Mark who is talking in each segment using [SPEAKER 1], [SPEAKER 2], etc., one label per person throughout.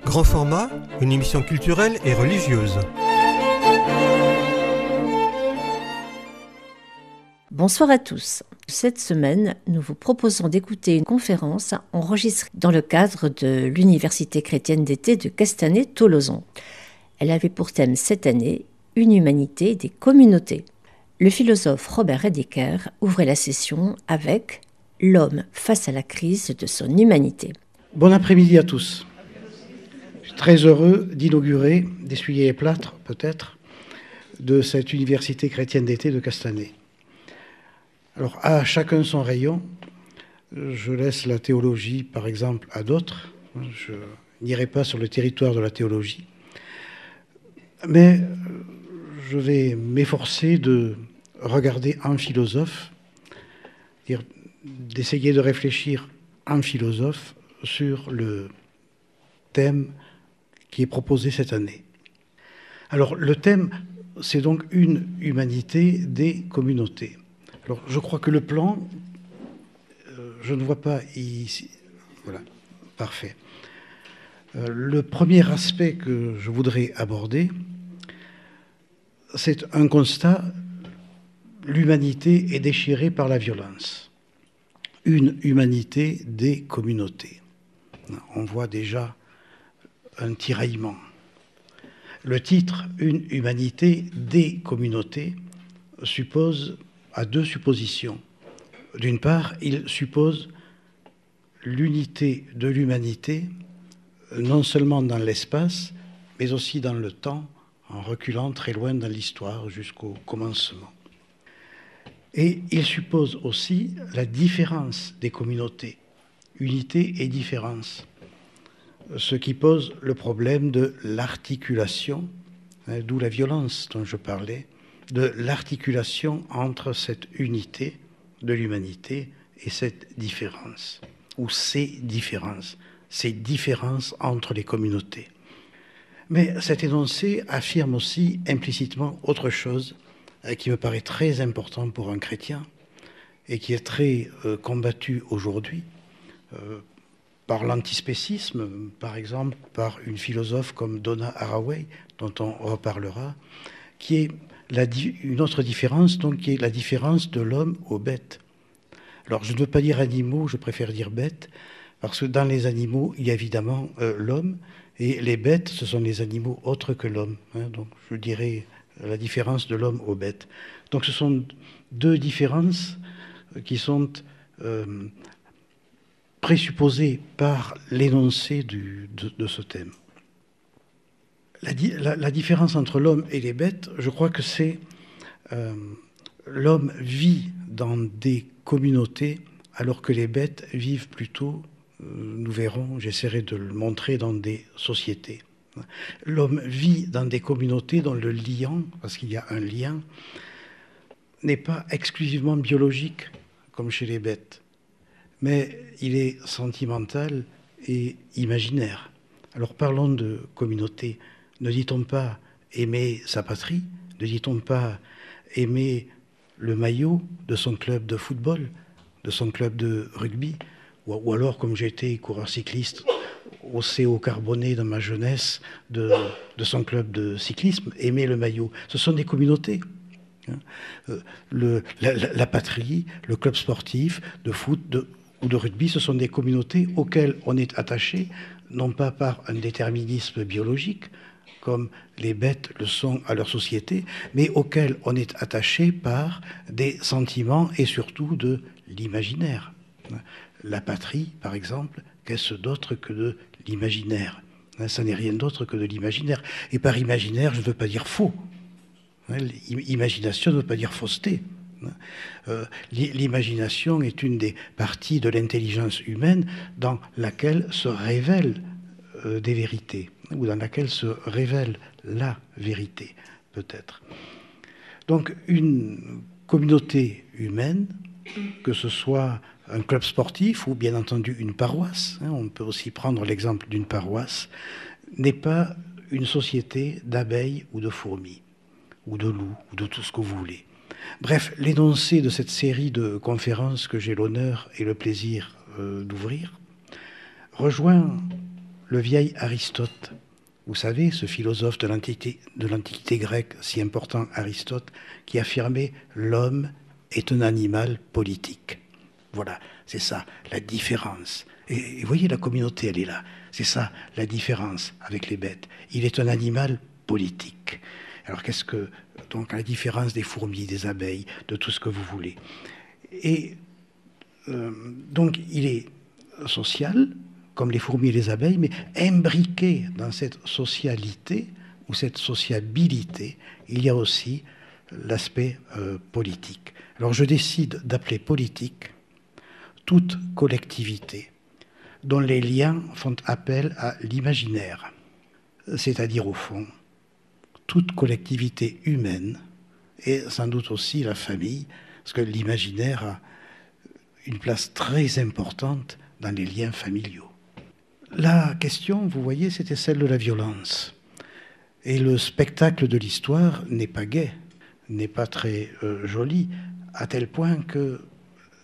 [SPEAKER 1] Grand format, une émission culturelle et religieuse.
[SPEAKER 2] Bonsoir à tous. Cette semaine, nous vous proposons d'écouter une conférence enregistrée dans le cadre de l'Université chrétienne d'été de Castanet-Tolosan. Elle avait pour thème cette année « Une humanité des communautés ». Le philosophe Robert Heidegger ouvrait la session avec « L'homme face à la crise de son humanité ».
[SPEAKER 3] Bon après-midi à tous. Je suis très heureux d'inaugurer, d'essuyer les plâtres peut-être, de cette Université chrétienne d'été de Castanet. Alors, à chacun son rayon, je laisse la théologie, par exemple, à d'autres. Je n'irai pas sur le territoire de la théologie. Mais je vais m'efforcer de regarder en philosophe, d'essayer de réfléchir en philosophe sur le thème qui est proposé cette année. Alors, le thème, c'est donc une humanité des communautés. Alors, je crois que le plan, je ne vois pas ici. Voilà, parfait. Le premier aspect que je voudrais aborder, c'est un constat. L'humanité est déchirée par la violence. Une humanité des communautés. On voit déjà un tiraillement. Le titre « Une humanité des communautés » a deux suppositions. D'une part, il suppose l'unité de l'humanité, non seulement dans l'espace, mais aussi dans le temps, en reculant très loin dans l'histoire jusqu'au commencement. Et il suppose aussi la différence des communautés, unité et différence, ce qui pose le problème de l'articulation, d'où la violence dont je parlais, de l'articulation entre cette unité de l'humanité et cette différence, ou ces différences entre les communautés. Mais cet énoncé affirme aussi implicitement autre chose qui me paraît très important pour un chrétien et qui est très combattu aujourd'hui par l'antispécisme, par exemple par une philosophe comme Donna Haraway, dont on reparlera, qui est une autre différence, donc qui est la différence de l'homme aux bêtes. Alors je ne veux pas dire animaux, je préfère dire bêtes, parce que dans les animaux, il y a évidemment l'homme, et les bêtes, ce sont les animaux autres que l'homme. Donc je dirais la différence de l'homme aux bêtes. Donc ce sont deux différences qui sont présupposées par l'énoncé de ce thème. La différence entre l'homme et les bêtes, je crois que c'est l'homme vit dans des communautés alors que les bêtes vivent plutôt, nous verrons, j'essaierai de le montrer, dans des sociétés. L'homme vit dans des communautés dont le lien, parce qu'il y a un lien, n'est pas exclusivement biologique comme chez les bêtes, mais il est sentimental et imaginaire. Alors parlons de communauté. Ne dit-on pas aimer sa patrie? Ne dit-on pas aimer le maillot de son club de football, de son club de rugby? Ou alors, comme j'ai été coureur cycliste au CO Carboné dans ma jeunesse, de son club de cyclisme, aimer le maillot. Ce sont des communautés. La patrie, le club sportif de foot ou de rugby, ce sont des communautés auxquelles on est attaché, non pas par un déterminisme biologique, comme les bêtes le sont à leur société, mais auxquelles on est attaché par des sentiments et surtout de l'imaginaire. La patrie, par exemple, qu'est-ce d'autre que de l'imaginaire? Ça n'est rien d'autre que de l'imaginaire. Et par imaginaire, je ne veux pas dire faux. Imagination ne veut pas dire fausseté. L'imagination est une des parties de l'intelligence humaine dans laquelle se révèlent des vérités, ou dans laquelle se révèle la vérité, peut-être. Donc, une communauté humaine, que ce soit un club sportif ou bien entendu une paroisse, on peut aussi prendre l'exemple d'une paroisse, n'est pas une société d'abeilles ou de fourmis, ou de loups, ou de tout ce que vous voulez. Bref, l'énoncé de cette série de conférences que j'ai l'honneur et le plaisir d'ouvrir rejoint le vieil Aristote. Vous savez, ce philosophe de l'Antiquité grecque si important, Aristote, qui affirmait « l'homme est un animal politique ». Voilà, c'est ça, la différence. Et vous voyez, la communauté, elle est là. C'est ça, la différence avec les bêtes. Il est un animal politique. Alors qu'est-ce que... Donc la différence des fourmis, des abeilles, de tout ce que vous voulez. Et donc il est social, comme les fourmis et les abeilles, mais imbriqué dans cette socialité ou cette sociabilité, il y a aussi l'aspect politique. Alors je décide d'appeler politique toute collectivité dont les liens font appel à l'imaginaire, c'est-à-dire au fond toute collectivité humaine et sans doute aussi la famille, parce que l'imaginaire a une place très importante dans les liens familiaux. La question, vous voyez, c'était celle de la violence. Et le spectacle de l'histoire n'est pas gai, n'est pas très joli, à tel point que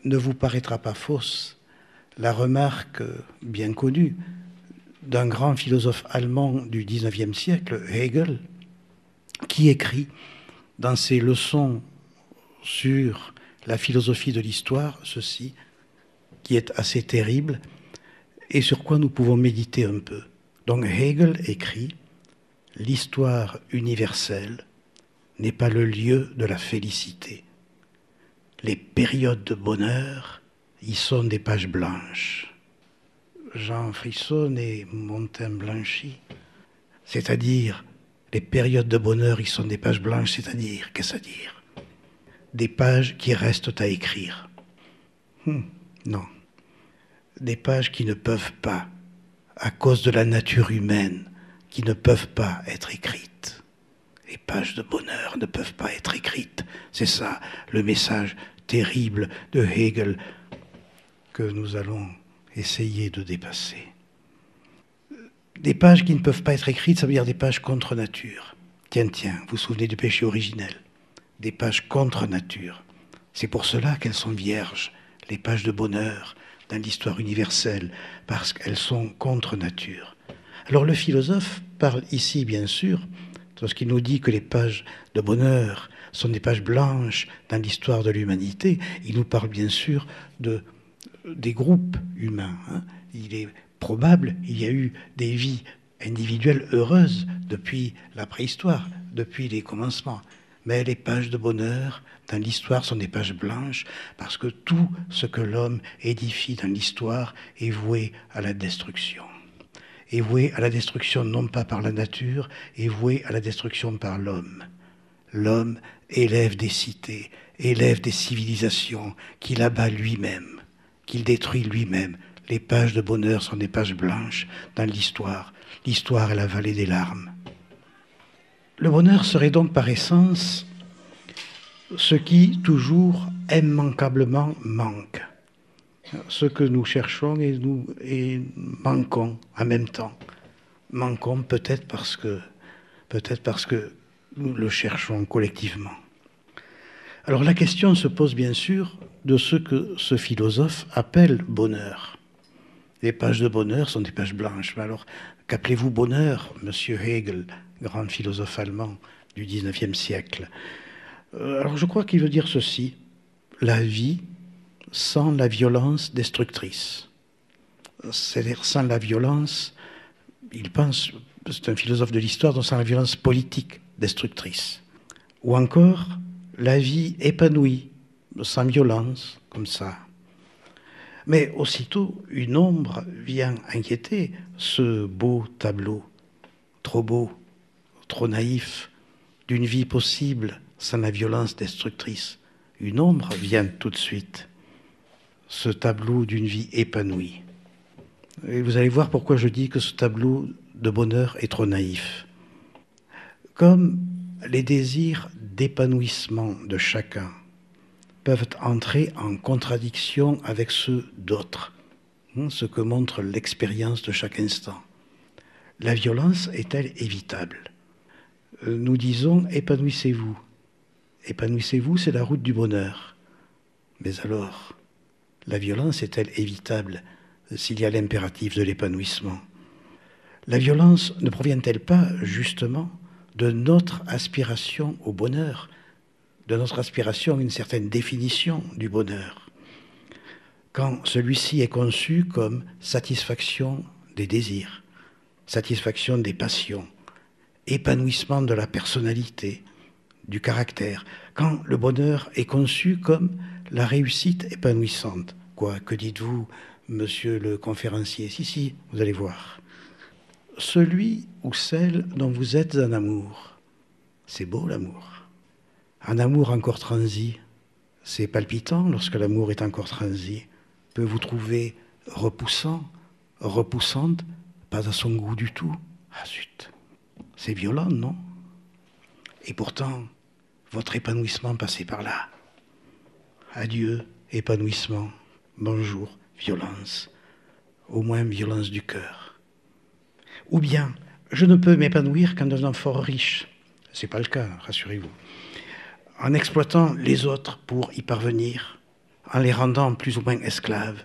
[SPEAKER 3] ne vous paraîtra pas fausse la remarque bien connue d'un grand philosophe allemand du XIXe siècle, Hegel, qui écrit dans ses leçons sur la philosophie de l'histoire ceci, qui est assez terrible, et sur quoi nous pouvons méditer un peu. Donc Hegel écrit « L'histoire universelle n'est pas le lieu de la félicité. Les périodes de bonheur y sont des pages blanches. » Jean frissonne et mon teint blanchit. C'est-à-dire, les périodes de bonheur y sont des pages blanches, c'est-à-dire, qu'est-ce à dire? Des pages qui restent à écrire. Non. Des pages qui ne peuvent pas, à cause de la nature humaine, qui ne peuvent pas être écrites. Les pages de bonheur ne peuvent pas être écrites. C'est ça le message terrible de Hegel que nous allons essayer de dépasser. Des pages qui ne peuvent pas être écrites, ça veut dire des pages contre nature. Tiens, vous vous souvenez du péché originel? Des pages contre nature. C'est pour cela qu'elles sont vierges, les pages de bonheur dans l'histoire universelle, parce qu'elles sont contre nature. Alors le philosophe parle ici, bien sûr, lorsqu'il nous dit que les pages de bonheur sont des pages blanches dans l'histoire de l'humanité, il nous parle bien sûr des groupes humains. Il est probable, il y a eu des vies individuelles heureuses depuis la préhistoire, depuis les commencements. Mais les pages de bonheur dans l'histoire sont des pages blanches parce que tout ce que l'homme édifie dans l'histoire est voué à la destruction. Est voué à la destruction non pas par la nature, est voué à la destruction par l'homme. L'homme élève des cités, élève des civilisations qu'il abat lui-même, qu'il détruit lui-même. Les pages de bonheur sont des pages blanches dans l'histoire. L'histoire est la vallée des larmes. Le bonheur serait donc par essence ce qui toujours immanquablement manque. Ce que nous cherchons et manquons en même temps. Manquons peut-être parce que nous le cherchons collectivement. Alors la question se pose bien sûr de ce que ce philosophe appelle bonheur. Les pages de bonheur sont des pages blanches. Mais alors, qu'appelez-vous bonheur, monsieur Hegel, grand philosophe allemand du XIXe siècle? Alors je crois qu'il veut dire ceci: la vie sans la violence destructrice. C'est-à-dire sans la violence, il pense, c'est un philosophe de l'histoire, donc sans la violence politique destructrice. Ou encore, la vie épanouie, sans violence, comme ça. Mais aussitôt, une ombre vient inquiéter ce beau tableau, trop beau, trop naïf, d'une vie possible sans la violence destructrice. Une ombre vient tout de suite, ce tableau d'une vie épanouie. Et vous allez voir pourquoi je dis que ce tableau de bonheur est trop naïf. Comme les désirs d'épanouissement de chacun peuvent entrer en contradiction avec ceux d'autres, ce que montre l'expérience de chaque instant. La violence est-elle évitable? Nous disons « épanouissez-vous ». Épanouissez-vous, c'est la route du bonheur. Mais alors, la violence est-elle évitable s'il y a l'impératif de l'épanouissement? La violence ne provient-elle pas justement de notre aspiration au bonheur, de notre aspiration à une certaine définition du bonheur, quand celui-ci est conçu comme satisfaction des désirs, satisfaction des passions, épanouissement de la personnalité, du caractère, quand le bonheur est conçu comme la réussite épanouissante. Quoi, que dites-vous, monsieur le conférencier? Si, vous allez voir. Celui ou celle dont vous êtes en amour, c'est beau l'amour. Un amour encore transi, c'est palpitant lorsque l'amour est encore transi. Peut vous trouver repoussant, repoussante, pas à son goût du tout. Ah zut, c'est violent, non? Et pourtant, votre épanouissement passait par là. Adieu, épanouissement. Bonjour, violence. Au moins violence du cœur. Ou bien, je ne peux m'épanouir qu'en devenant fort riche. Ce n'est pas le cas, rassurez-vous. En exploitant les autres pour y parvenir, en les rendant plus ou moins esclaves,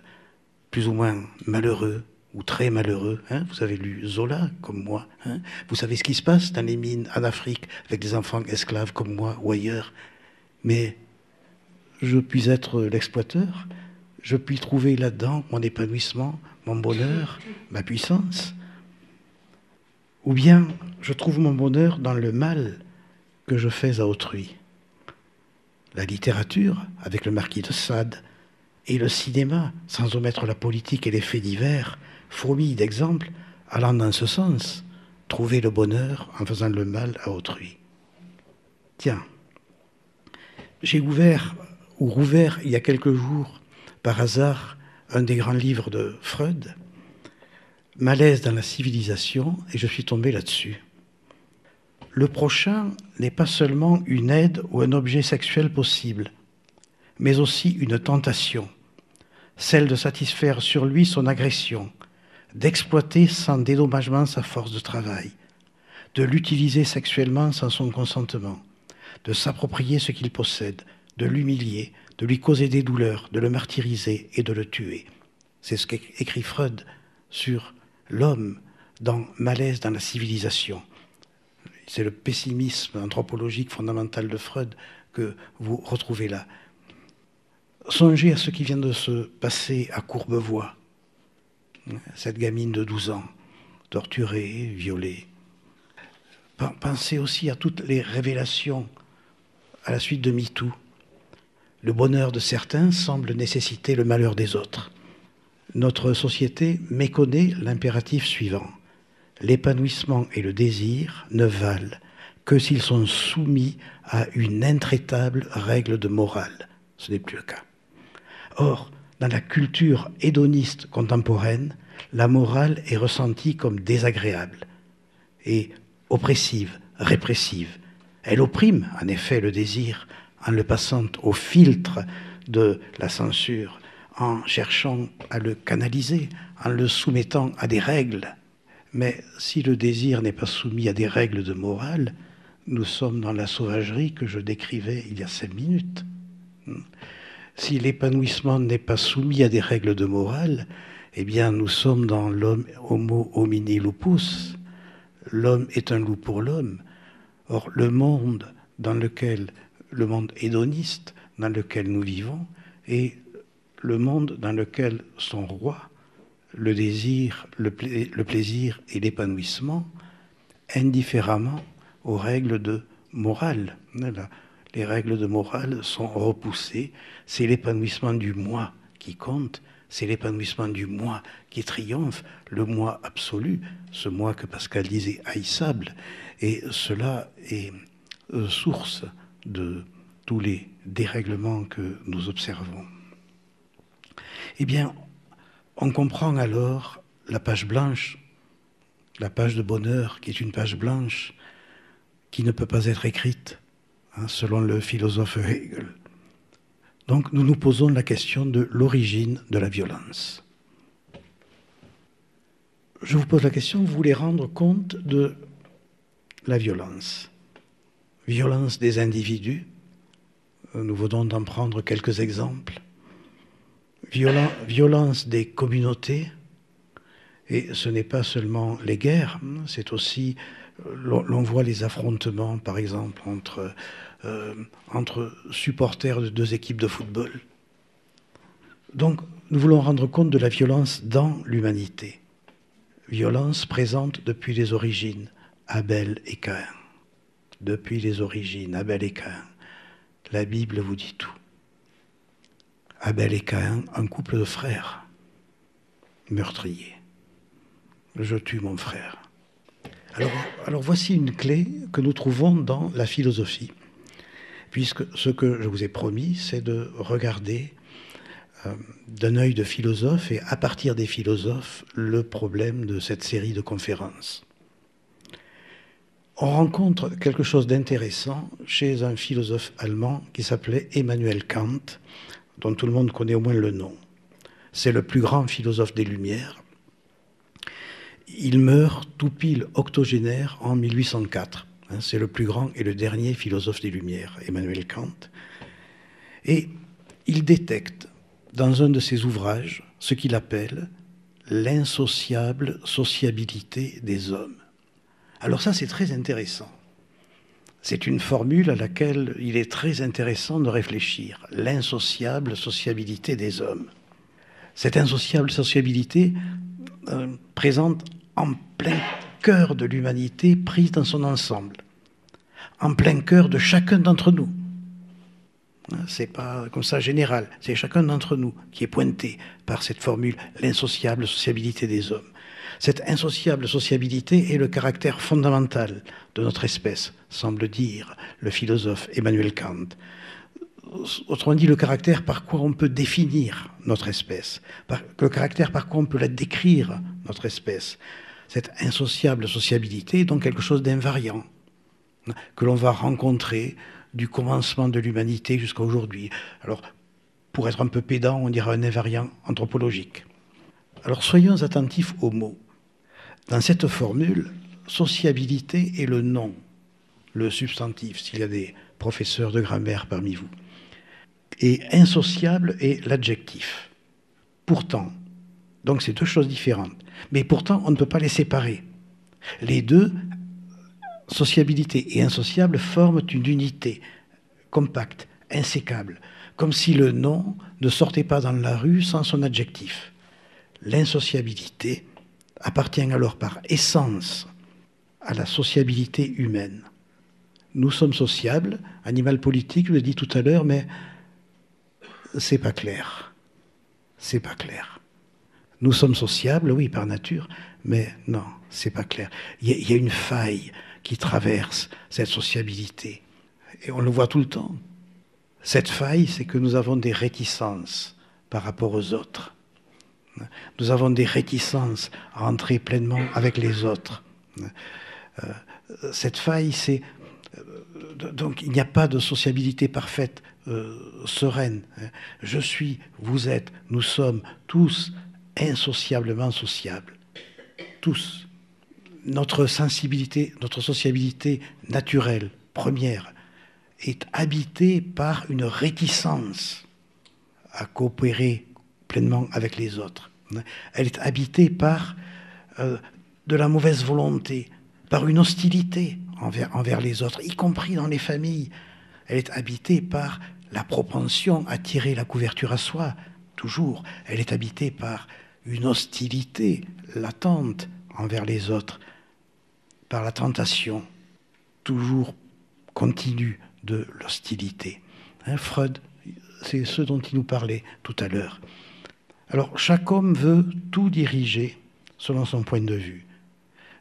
[SPEAKER 3] plus ou moins malheureux ou très malheureux. Hein? Vous avez lu Zola, comme moi. Hein? Vous savez ce qui se passe dans les mines en Afrique avec des enfants esclaves comme moi ou ailleurs. Mais je puis être l'exploiteur, je puis trouver là-dedans mon épanouissement, mon bonheur, ma puissance. Ou bien je trouve mon bonheur dans le mal que je fais à autrui. La littérature, avec le marquis de Sade, et le cinéma, sans omettre la politique et les faits divers, fourmillent d'exemples allant dans ce sens, trouver le bonheur en faisant le mal à autrui. Tiens, j'ai ouvert ou rouvert il y a quelques jours, par hasard, un des grands livres de Freud, Malaise dans la civilisation, et je suis tombé là-dessus. Le prochain n'est pas seulement une aide ou un objet sexuel possible, mais aussi une tentation, celle de satisfaire sur lui son agression, d'exploiter sans dédommagement sa force de travail, de l'utiliser sexuellement sans son consentement, de s'approprier ce qu'il possède, de l'humilier, de lui causer des douleurs, de le martyriser et de le tuer. C'est ce qu'écrit Freud sur l'homme dans Malaise dans la civilisation. C'est le pessimisme anthropologique fondamental de Freud que vous retrouvez là. Songez à ce qui vient de se passer à Courbevoie. Cette gamine de 12 ans, torturée, violée. Pensez aussi à toutes les révélations à la suite de MeToo. Le bonheur de certains semble nécessiter le malheur des autres. Notre société méconnaît l'impératif suivant. L'épanouissement et le désir ne valent que s'ils sont soumis à une intraitable règle de morale. Ce n'est plus le cas. Or, dans la culture hédoniste contemporaine, la morale est ressentie comme désagréable et oppressive, répressive. Elle opprime en effet le désir en le passant au filtre de la censure, en cherchant à le canaliser, en le soumettant à des règles. Mais si le désir n'est pas soumis à des règles de morale, nous sommes dans la sauvagerie que je décrivais il y a 5 minutes. Si l'épanouissement n'est pas soumis à des règles de morale, eh bien nous sommes dans l'homme homo homini lupus. L'homme est un loup pour l'homme. Or, le monde hédoniste dans lequel nous vivons est le monde dans lequel sont rois le désir, le plaisir et l'épanouissement, indifféremment aux règles de morale. Les règles de morale sont repoussées. C'est l'épanouissement du moi qui compte. C'est l'épanouissement du moi qui triomphe, le moi absolu, ce moi que Pascal disait haïssable. Et cela est source de tous les dérèglements que nous observons. Eh bien, on comprend alors la page blanche, la page de bonheur qui est une page blanche qui ne peut pas être écrite, selon le philosophe Hegel. Donc nous nous posons la question de l'origine de la violence. Je vous pose la question, vous voulez rendre compte de la violence. Violence des individus, nous venons d'en prendre quelques exemples. Violence des communautés Et ce n'est pas seulement les guerres, c'est aussi, l'on voit les affrontements, par exemple, entre supporters de deux équipes de football. Donc, nous voulons rendre compte de la violence dans l'humanité. Violence présente depuis les origines, Abel et Caïn. Depuis les origines, Abel et Caïn. La Bible vous dit tout. Abel et Caïn, un couple de frères, meurtriers. Je tue mon frère. Alors voici une clé que nous trouvons dans la philosophie, puisque ce que je vous ai promis, c'est de regarder d'un œil de philosophe et à partir des philosophes le problème de cette série de conférences. On rencontre quelque chose d'intéressant chez un philosophe allemand qui s'appelait Emmanuel Kant, dont tout le monde connaît au moins le nom. C'est le plus grand philosophe des Lumières. Il meurt tout pile octogénaire en 1804. C'est le plus grand et le dernier philosophe des Lumières, Emmanuel Kant. Et il détecte dans un de ses ouvrages ce qu'il appelle l'insociable sociabilité des hommes. Alors ça, c'est très intéressant. C'est une formule à laquelle il est très intéressant de réfléchir. L'insociable sociabilité des hommes. Cette insociable sociabilité présente en plein cœur de l'humanité prise dans son ensemble, en plein cœur de chacun d'entre nous. C'est pas comme ça général, c'est chacun d'entre nous qui est pointé par cette formule, l'insociable sociabilité des hommes. Cette insociable sociabilité est le caractère fondamental de notre espèce, semble dire le philosophe Emmanuel Kant. Autrement dit, le caractère par quoi on peut définir notre espèce, le caractère par quoi on peut la décrire, notre espèce. Cette insociable sociabilité est donc quelque chose d'invariant, que l'on va rencontrer du commencement de l'humanité jusqu'à aujourd'hui. Alors, pour être un peu pédant, on dira un invariant anthropologique. Alors, soyons attentifs aux mots. Dans cette formule, sociabilité est le nom, le substantif, s'il y a des professeurs de grammaire parmi vous. Et insociable est l'adjectif. Pourtant, donc c'est deux choses différentes. Mais pourtant, on ne peut pas les séparer. Les deux, sociabilité et insociable, forment une unité compacte, insécable, comme si le nom ne sortait pas dans la rue sans son adjectif. L'insociabilité appartient alors par essence à la sociabilité humaine. Nous sommes sociables, animal politique, je l'ai dit tout à l'heure, mais c'est pas clair. C'est pas clair. Nous sommes sociables, oui, par nature, mais non, c'est pas clair. Il y a une faille qui traverse cette sociabilité. Et on le voit tout le temps. Cette faille, c'est que nous avons des réticences par rapport aux autres. Nous avons des réticences à entrer pleinement avec les autres. Cette faille, c'est... Donc, il n'y a pas de sociabilité parfaite, sereine. Je suis, vous êtes, nous sommes tous insociablement sociables. Tous. Notre sensibilité, notre sociabilité naturelle, première, est habitée par une réticence à coopérer pleinement avec les autres. Elle est habitée par de la mauvaise volonté, par une hostilité envers les autres, y compris dans les familles. Elle est habitée par la propension à tirer la couverture à soi, toujours. Elle est habitée par une hostilité latente envers les autres, par la tentation toujours continue de l'hostilité. Freud, c'est ce dont il nous parlait tout à l'heure. Alors, chaque homme veut tout diriger selon son point de vue.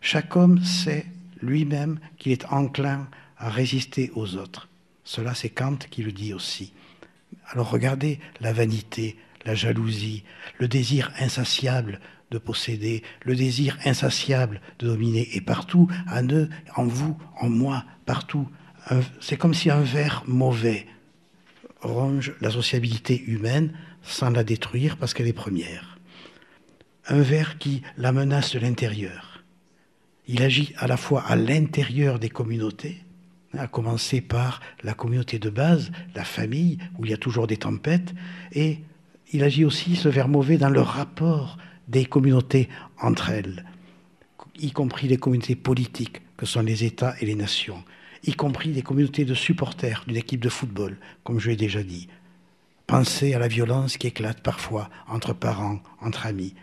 [SPEAKER 3] Chaque homme sait lui-même qu'il est enclin à résister aux autres. Cela, c'est Kant qui le dit aussi. Alors, regardez la vanité, la jalousie, le désir insatiable de posséder, le désir insatiable de dominer, et partout, en eux, en vous, en moi, partout. C'est comme si un ver mauvais ronge la sociabilité humaine sans la détruire parce qu'elle est première. Un ver qui la menace de l'intérieur. Il agit à la fois à l'intérieur des communautés, à commencer par la communauté de base, la famille, où il y a toujours des tempêtes, et il agit aussi, ce ver mauvais, dans le rapport des communautés entre elles, y compris les communautés politiques que sont les États et les nations, y compris des communautés de supporters d'une équipe de football, comme je l'ai déjà dit. Pensez à la violence qui éclate parfois entre parents, entre amis.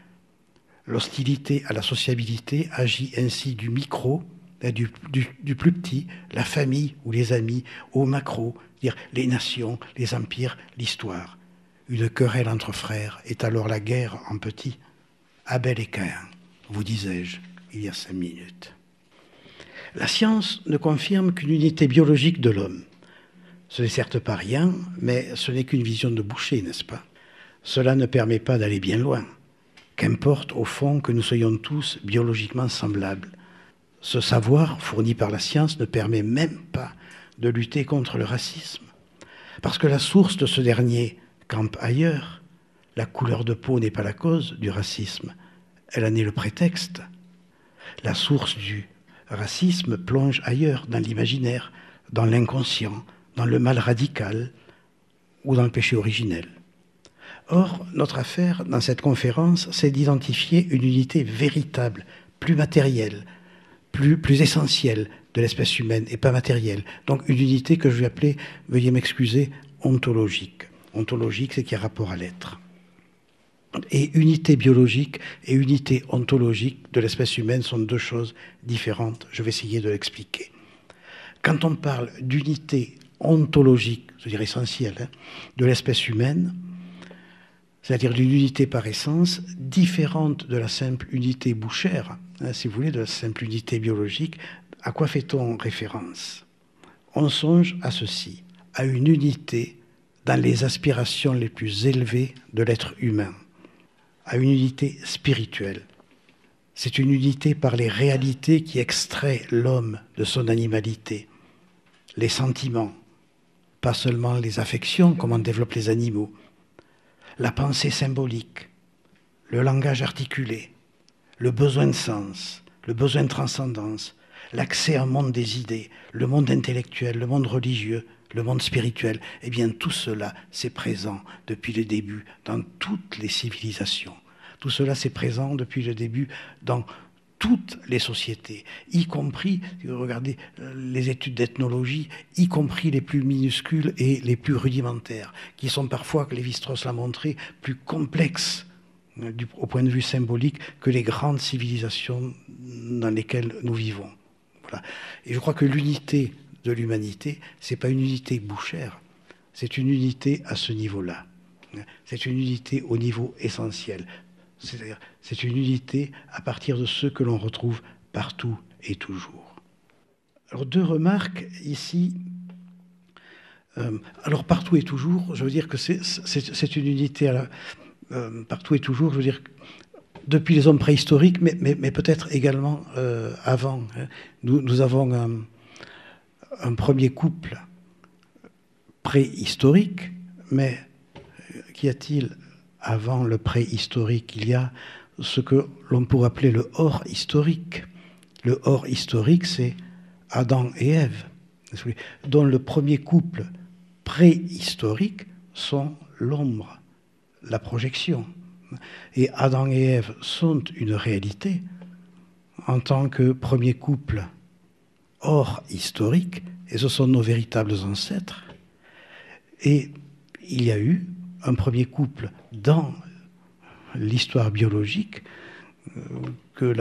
[SPEAKER 3] L'hostilité à la sociabilité agit ainsi du micro, du plus petit, la famille ou les amis, au macro, dire les nations, les empires, l'histoire. Une querelle entre frères est alors la guerre en petit. Abel et Caïn, vous disais-je il y a 5 minutes. La science ne confirme qu'une unité biologique de l'homme. Ce n'est certes pas rien, mais ce n'est qu'une vision de boucher, n'est-ce pas? Cela ne permet pas d'aller bien loin. Qu'importe au fond que nous soyons tous biologiquement semblables. Ce savoir fourni par la science ne permet même pas de lutter contre le racisme. Parce que la source de ce dernier campe ailleurs. La couleur de peau n'est pas la cause du racisme, elle en est le prétexte. La source du racisme plonge ailleurs, dans l'imaginaire, dans l'inconscient, dans le mal radical ou dans le péché originel. Or, notre affaire dans cette conférence, c'est d'identifier une unité véritable, plus matérielle, plus essentielle de l'espèce humaine et pas matérielle. Donc une unité que je vais appeler, veuillez m'excuser, ontologique. Ontologique, c'est qu'il y a rapport à l'être. Et unité biologique et unité ontologique de l'espèce humaine sont deux choses différentes. Je vais essayer de l'expliquer. Quand on parle d'unité ontologique, c'est-à-dire essentielle, de l'espèce humaine, c'est-à-dire d'une unité par essence, différente de la simple unité bouchère, si vous voulez, de la simple unité biologique, à quoi fait-on référence? On songe à ceci, à une unité dans les aspirations les plus élevées de l'être humain, à une unité spirituelle. C'est une unité par les réalités qui extrait l'homme de son animalité, les sentiments, pas seulement les affections comme en développent les animaux, la pensée symbolique, le langage articulé, le besoin de sens, le besoin de transcendance, l'accès à un monde des idées, le monde intellectuel, le monde religieux, le monde spirituel, eh bien tout cela, c'est présent depuis le début dans toutes les civilisations. Tout cela, c'est présent depuis le début dans toutes les sociétés, y compris, si vous regardez les études d'ethnologie, y compris les plus minuscules et les plus rudimentaires, qui sont parfois, que Lévi-Strauss l'a montré, plus complexes au point de vue symbolique que les grandes civilisations dans lesquelles nous vivons. Voilà. Et je crois que l'unité de l'humanité, ce n'est pas une unité bouchère, c'est une unité à ce niveau-là. C'est une unité au niveau essentiel. C'est-à-dire, c'est une unité à partir de ce que l'on retrouve partout et toujours. Alors, deux remarques ici. Alors, partout et toujours, je veux dire que c'est une unité partout et toujours, je veux dire, depuis les hommes préhistoriques, mais peut-être également avant. Nous avons un premier couple préhistorique, mais qu'y a-t-il avant le préhistorique? Il y a ce que l'on pourrait appeler le hors historique. Le hors historique, c'est Adam et Ève, dont le premier couple préhistorique sont l'ombre, la projection. Et Adam et Ève sont une réalité en tant que premier couple hors historique, et ce sont nos véritables ancêtres. Et il y a eu un premier couple dans l'histoire biologique que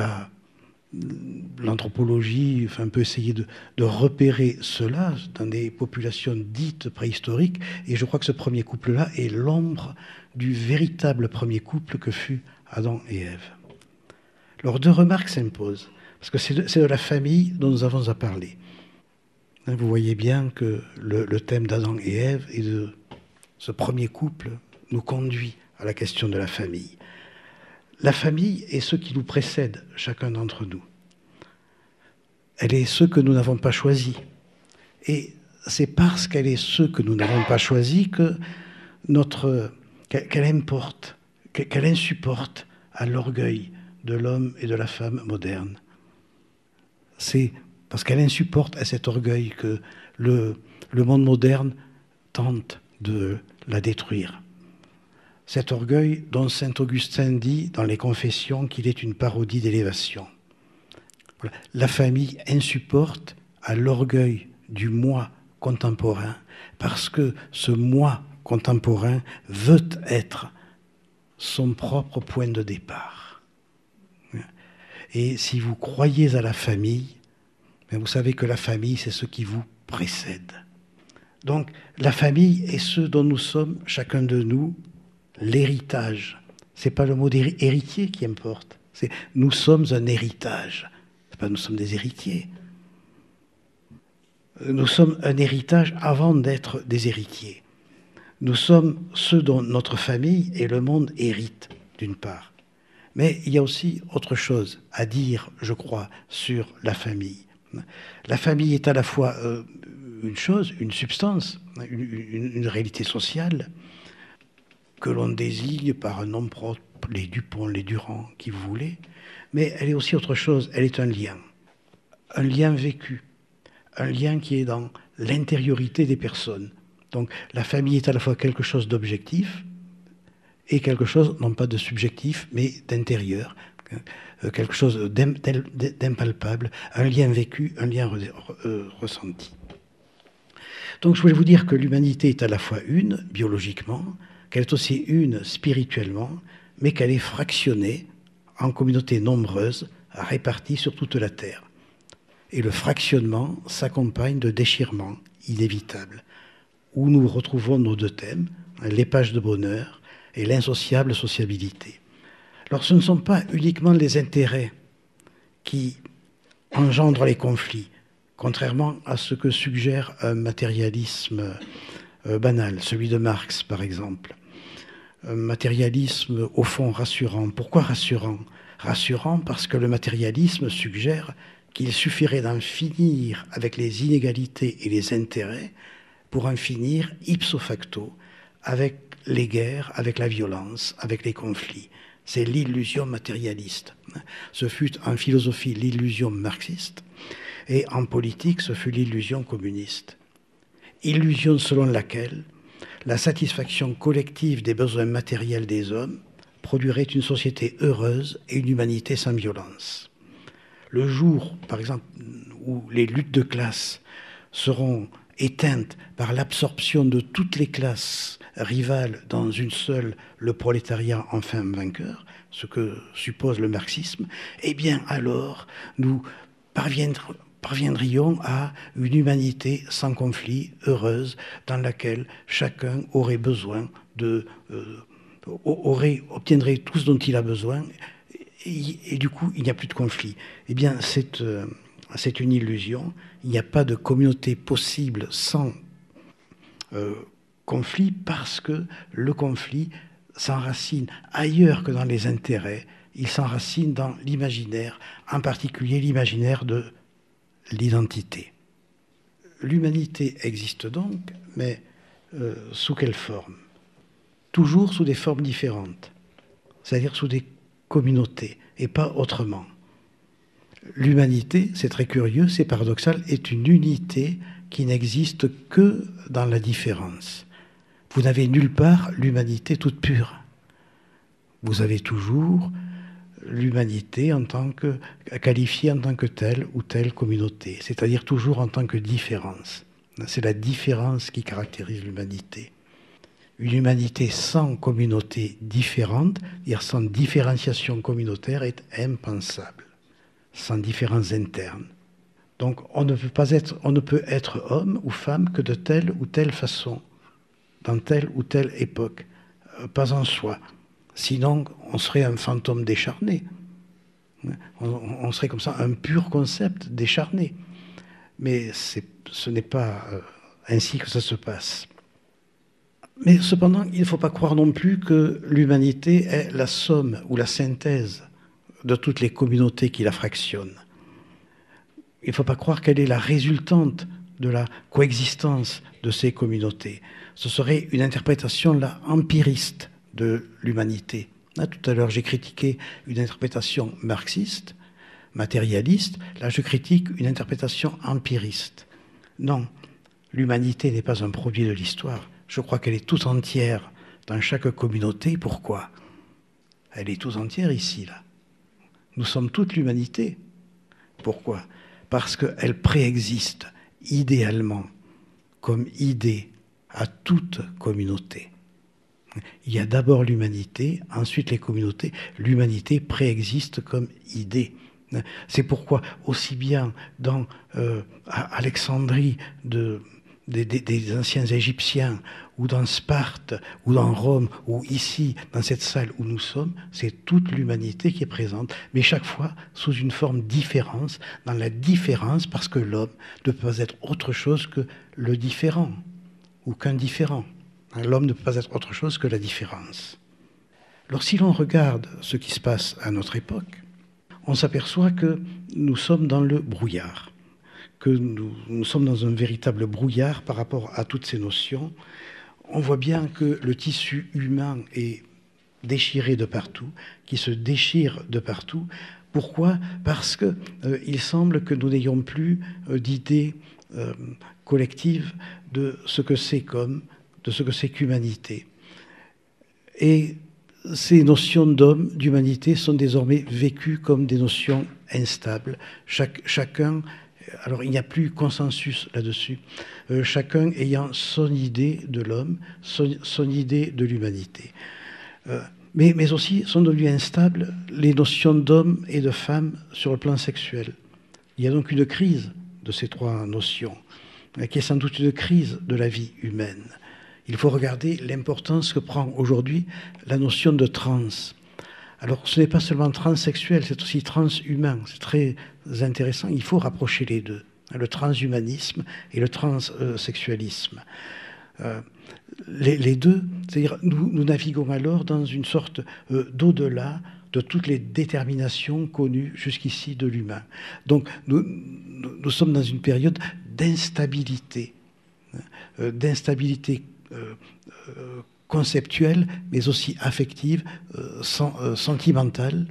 [SPEAKER 3] l'anthropologie peut essayer de repérer cela dans des populations dites préhistoriques. Et je crois que ce premier couple-là est l'ombre du véritable premier couple que fut Adam et Ève. Alors, deux remarques s'imposent, parce que c'est de la famille dont nous avons à parler. Vous voyez bien que le thème d'Adam et Ève et de ce premier couple nous conduit à la question de la famille. La famille est ce qui nous précède, chacun d'entre nous. Elle est ce que nous n'avons pas choisi. Et c'est parce qu'elle est ce que nous n'avons pas choisi que qu'elle importe, qu'elle insupporte à l'orgueil de l'homme et de la femme moderne. C'est parce qu'elle insupporte à cet orgueil que le monde moderne tente de la détruire. cet orgueil dont saint Augustin dit dans les Confessions qu'il est une parodie d'élévation. Voilà. La famille insupporte à l'orgueil du moi contemporain parce que ce moi contemporain veut être son propre point de départ. Et si vous croyez à la famille, vous savez que la famille, c'est ce qui vous précède. Donc, la famille est ce dont nous sommes, chacun de nous, l'héritage. Ce n'est pas le mot héritier qui importe. C'est nous sommes un héritage. C'est pas nous sommes des héritiers. Nous sommes un héritage avant d'être des héritiers. Nous sommes ceux dont notre famille et le monde héritent, d'une part. Mais il y a aussi autre chose à dire, je crois, sur la famille. La famille est à la fois une chose, une substance, une réalité sociale que l'on désigne par un nom propre, les Dupont, les Durand, qui vous voulez, mais elle est aussi autre chose, elle est un lien vécu, un lien qui est dans l'intériorité des personnes. Donc la famille est à la fois quelque chose d'objectif et quelque chose, non pas de subjectif, mais d'intérieur, quelque chose d'impalpable, un lien vécu, un lien ressenti. Donc je voulais vous dire que l'humanité est à la fois une, biologiquement, qu'elle est aussi une, spirituellement, mais qu'elle est fractionnée en communautés nombreuses, réparties sur toute la Terre. Et le fractionnement s'accompagne de déchirements inévitables, où nous retrouvons nos deux thèmes, l'épage de bonheur et l'insociable sociabilité. Alors ce ne sont pas uniquement les intérêts qui engendrent les conflits, contrairement à ce que suggère un matérialisme banal, celui de Marx par exemple. Un matérialisme au fond rassurant. Pourquoi rassurant ? Rassurant parce que le matérialisme suggère qu'il suffirait d'en finir avec les inégalités et les intérêts pour en finir ipso facto avec les guerres, avec la violence, avec les conflits. C'est l'illusion matérialiste. Ce fut en philosophie l'illusion marxiste et en politique ce fut l'illusion communiste. Illusion selon laquelle la satisfaction collective des besoins matériels des hommes produirait une société heureuse et une humanité sans violence. Le jour, par exemple, où les luttes de classe seront éteintes par l'absorption de toutes les classes rivales dans une seule, le prolétariat enfin vainqueur, ce que suppose le marxisme, eh bien alors nous parviendrions à une humanité sans conflit, heureuse, dans laquelle chacun aurait besoin obtiendrait tout ce dont il a besoin, et du coup, il n'y a plus de conflit. Eh bien, c'est une illusion. Il n'y a pas de communauté possible sans conflit, parce que le conflit s'enracine ailleurs que dans les intérêts. Il s'enracine dans l'imaginaire, en particulier l'imaginaire de l'identité. L'humanité existe donc, mais sous quelle forme ? Toujours sous des formes différentes, c'est-à-dire sous des communautés, et pas autrement. L'humanité, c'est très curieux, c'est paradoxal, est une unité qui n'existe que dans la différence. Vous n'avez nulle part l'humanité toute pure. Vous avez toujours l'humanité qualifiée en tant que telle ou telle communauté, c'est-à-dire toujours en tant que différence. C'est la différence qui caractérise l'humanité. Une humanité sans communauté différente, c'est-à-dire sans différenciation communautaire, est impensable, sans différences internes. Donc on ne peut être homme ou femme que de telle ou telle façon, dans telle ou telle époque, pas en soi. Sinon, on serait un fantôme décharné. On serait comme ça un pur concept décharné. Mais ce n'est pas ainsi que ça se passe. Mais cependant, il ne faut pas croire non plus que l'humanité est la somme ou la synthèse de toutes les communautés qui la fractionnent. Il ne faut pas croire qu'elle est la résultante de la coexistence de ces communautés. Ce serait une interprétation là empiriste de l'humanité. Là, tout à l'heure, j'ai critiqué une interprétation marxiste, matérialiste. Là, je critique une interprétation empiriste. Non, l'humanité n'est pas un produit de l'histoire. Je crois qu'elle est tout entière dans chaque communauté. Pourquoi? Elle est tout entière ici, là. Nous sommes toute l'humanité. Pourquoi? Parce qu'elle préexiste idéalement comme idée à toute communauté. Il y a d'abord l'humanité, ensuite les communautés. L'humanité préexiste comme idée. C'est pourquoi, aussi bien dans Alexandrie des anciens Égyptiens, ou dans Sparte, ou dans Rome, ou ici, dans cette salle où nous sommes, c'est toute l'humanité qui est présente, mais chaque fois sous une forme différente, dans la différence, parce que l'homme ne peut pas être autre chose que le différent, ou qu'un différent. L'homme ne peut pas être autre chose que la différence. Alors si l'on regarde ce qui se passe à notre époque, on s'aperçoit que nous sommes dans le brouillard, que nous sommes dans un véritable brouillard par rapport à toutes ces notions. On voit bien que le tissu humain est déchiré de partout, qui se déchire de partout. Pourquoi? Parce qu'il semble que nous n'ayons plus d'idée collective de ce que c'est de ce que c'est qu'humanité. Et ces notions d'homme, d'humanité, sont désormais vécues comme des notions instables. Chacun, alors il n'y a plus consensus là-dessus, chacun ayant son idée de l'homme, son idée de l'humanité. Mais aussi sont devenues instables les notions d'homme et de femme sur le plan sexuel. Il y a donc une crise de ces trois notions, qui est sans doute une crise de la vie humaine. Il faut regarder l'importance que prend aujourd'hui la notion de trans. Alors, ce n'est pas seulement transsexuel, c'est aussi transhumain. C'est très intéressant. Il faut rapprocher les deux, le transhumanisme et le transsexualisme. Les deux, c'est-à-dire nous naviguons alors dans une sorte d'au-delà de toutes les déterminations connues jusqu'ici de l'humain. Donc, nous sommes dans une période d'instabilité, conceptuelle, mais aussi affective, sentimentale,